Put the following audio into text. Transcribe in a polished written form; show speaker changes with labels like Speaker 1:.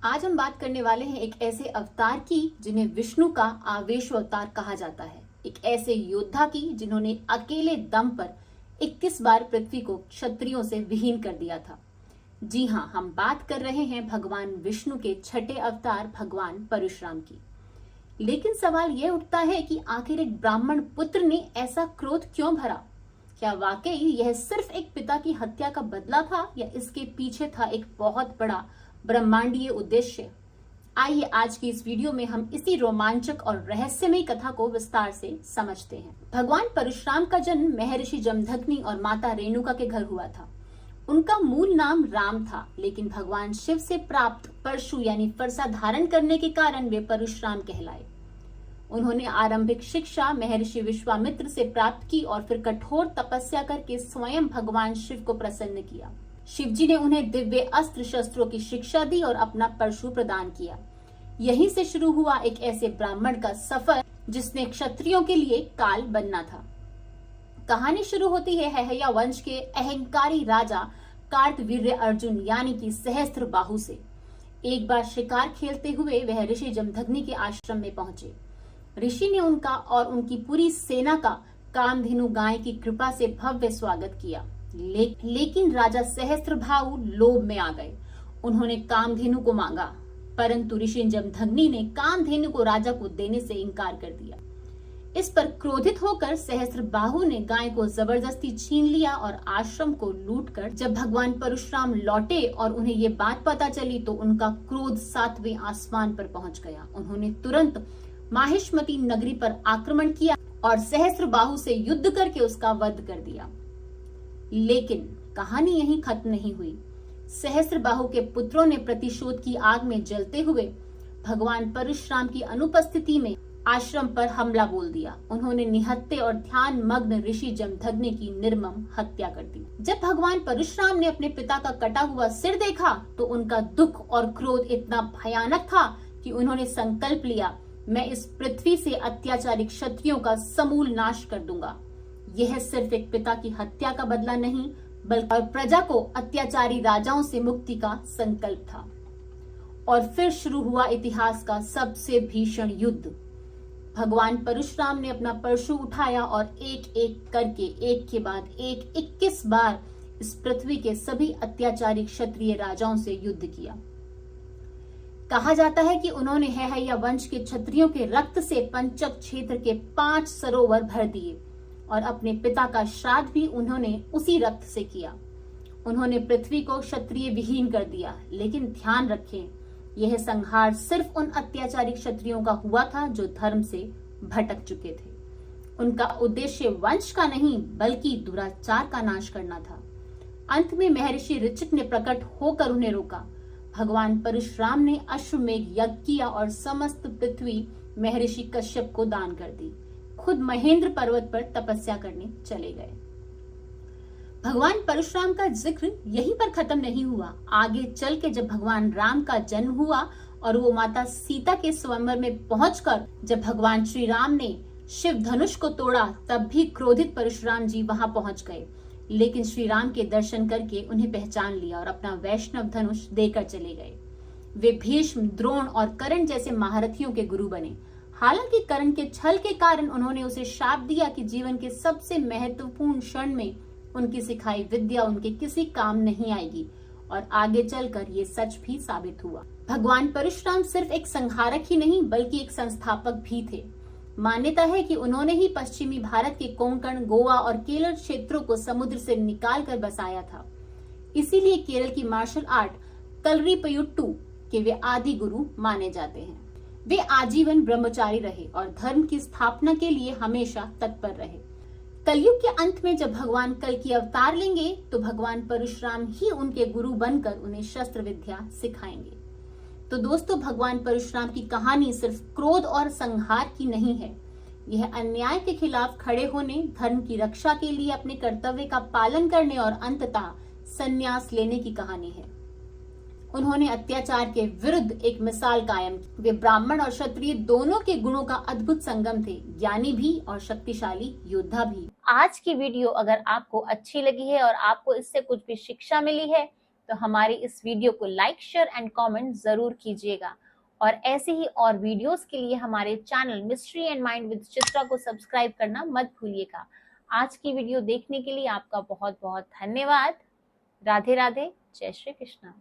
Speaker 1: आज हम बात करने वाले हैं एक ऐसे अवतार की जिन्हें विष्णु का आवेश अवतार कहा जाता है। एक ऐसे योद्धा की जिन्होंने अकेले दम पर 21 बार पृथ्वी को क्षत्रियों से विहीन कर दिया था। जी हाँ, हम बात कर रहे हैं भगवान विष्णु के छठे अवतार भगवान परशुराम की। लेकिन सवाल यह उठता है कि आखिर एक ब्राह्मण पुत्र ने ऐसा क्रोध क्यों भरा? क्या वाकई यह सिर्फ एक पिता की हत्या का बदला था या इसके पीछे था एक बहुत बड़ा ब्रह्मांडीय उद्देश्य? आइए आज की इस वीडियो में हम इसी रोमांचक और रहस्यमयी कथा को विस्तार से समझते हैं। भगवान परशुराम का जन्म महर्षि जमदग्नि और माता रेणुका के घर हुआ था। उनका मूल नाम राम था, लेकिन भगवान शिव से प्राप्त परशु यानी फरसा धारण करने के कारण वे परशुराम कहलाए। उन्होंने आरंभिक शिक्षा महर्षि विश्वामित्र से प्राप्त की और फिर कठोर तपस्या करके स्वयं भगवान शिव को प्रसन्न किया। शिव जी ने उन्हें दिव्य अस्त्र शस्त्रों की शिक्षा दी और अपना परशु प्रदान किया। यहीं से शुरू हुआ एक ऐसे ब्राह्मण का सफर जिसने क्षत्रियों के लिए काल बनना था। कहानी शुरू होती है हैहया वंश के अहंकारी राजा कार्तवीर्य अर्जुन यानी कि सहस्त्र बाहु से। एक बार शिकार खेलते हुए वह ऋषि जमदग्नि के आश्रम में पहुंचे। ऋषि ने उनका और उनकी पूरी सेना का कामधेनु गाय की कृपा से भव्य स्वागत किया। लेकिन राजा सहस्त्रभाहु लोभ में आ गए। उन्होंने कामधेनु को मांगा, परंतु ऋषि जमदग्नि ने कामधेनु को राजा को देने से इनकार कर दिया। इस पर क्रोधित होकर सहस्त्रबाहु ने गाय को जबरदस्ती छीन लिया और आश्रम को लूटकर जब भगवान परशुराम लौटे और उन्हें ये बात पता चली तो उनका क्रोध 7वें आसमान पर पहुंच गया। उन्होंने तुरंत माहिष्मती नगरी पर आक्रमण किया और सहस्त्रबाहु से युद्ध करके उसका वध कर दिया। लेकिन कहानी यहीं खत्म नहीं हुई। सहस्त्रबाहु के पुत्रों ने प्रतिशोध की आग में जलते हुए भगवान परशुराम की अनुपस्थिति में आश्रम पर हमला बोल दिया। उन्होंने निहत्थे और ध्यान मग्न ऋषि जमदग्नि की निर्मम हत्या कर दी। जब भगवान परशुराम ने अपने पिता का कटा हुआ सिर देखा तो उनका दुख और क्रोध इतना भयानक था कि उन्होंने संकल्प लिया, मैं इस पृथ्वी से अत्याचारी क्षत्रियों का समूल नाश कर दूंगा। यह सिर्फ एक पिता की हत्या का बदला नहीं बल्कि प्रजा को अत्याचारी राजाओं से मुक्ति का संकल्प था। और फिर शुरू हुआ इतिहास का सबसे भीषण युद्ध। भगवान परशुराम ने अपना परशु उठाया और एक एक करके एक के बाद एक 21 बार इस पृथ्वी के सभी अत्याचारी क्षत्रिय राजाओं से युद्ध किया। कहा जाता है कि उन्होंने हैहया वंश के क्षत्रियों के रक्त से पंचक क्षेत्र के 5 सरोवर भर दिए और अपने पिता का श्राद्ध भी उन्होंने उसी रक्त से किया। उन्होंने पृथ्वी को क्षत्रिय विहीन कर दिया। लेकिन ध्यान रखें, यह संहार सिर्फ उन अत्याचारी क्षत्रियों का हुआ था जो धर्म से भटक चुके थे। उनका उद्देश्य वंश का नहीं बल्कि दुराचार का नाश करना था। अंत में महर्षि ऋचिक ने प्रकट होकर उन्हें रोका। भगवान परशुराम ने अश्वमेघ यज्ञ किया और समस्त पृथ्वी महर्षि कश्यप को दान कर दी। खुद महेंद्र पर्वत पर तपस्या करने चले गए। भगवान परशुराम का जिक्र यहीं पर खत्म नहीं हुआ। आगे चल के जब भगवान राम का जन्म हुआ और वो माता सीता के स्वयंवर में पहुंचकर जब भगवान श्री राम ने शिव धनुष को तोड़ा तब भी क्रोधित परशुराम जी वहां पहुंच गए। लेकिन श्री राम के दर्शन करके उन्हें पहचान लिया और अपना वैष्णव धनुष देकर चले गए। वे भीष्म, द्रोण और कर्ण जैसे महारथियों के गुरु बने। हालांकि कर्ण के छल के कारण उन्होंने उसे शाप दिया कि जीवन के सबसे महत्वपूर्ण क्षण में उनकी सिखाई विद्या उनके किसी काम नहीं आएगी, और आगे चलकर ये सच भी साबित हुआ। भगवान परशुराम सिर्फ एक संहारक ही नहीं बल्कि एक संस्थापक भी थे। मान्यता है कि उन्होंने ही पश्चिमी भारत के कोंकण, गोवा और केरल क्षेत्रों को समुद्र से निकाल कर बसाया था। इसीलिए केरल की मार्शल आर्ट कलरीपयट्टू के वे आदि गुरु माने जाते हैं। वे आजीवन ब्रह्मचारी रहे और धर्म की स्थापना के लिए हमेशा तत्पर रहे। कलयुग के अंत में जब भगवान कल की अवतार लेंगे तो भगवान परशुराम ही उनके गुरु बनकर उन्हें शस्त्र विद्या सिखाएंगे। तो दोस्तों, भगवान परशुराम की कहानी सिर्फ क्रोध और संहार की नहीं है। यह अन्याय के खिलाफ खड़े होने, धर्म की रक्षा के लिए अपने कर्तव्य का पालन करने और अंततः संन्यास लेने की कहानी है। उन्होंने अत्याचार के विरुद्ध एक मिसाल कायम की। वे ब्राह्मण और क्षत्रिय दोनों के गुणों का अद्भुत संगम थे, ज्ञानी भी और शक्तिशाली योद्धा भी। आज की वीडियो अगर आपको अच्छी लगी है और आपको इससे कुछ भी शिक्षा मिली है तो हमारे इस वीडियो को लाइक, शेयर एंड कमेंट जरूर कीजिएगा। और ऐसे ही और वीडियोस के लिए हमारे channel mystery and mind with Chitra को सब्सक्राइब करना मत भूलिएगा। आज की वीडियो देखने के लिए आपका बहुत बहुत धन्यवाद। राधे राधे, जय श्री कृष्ण।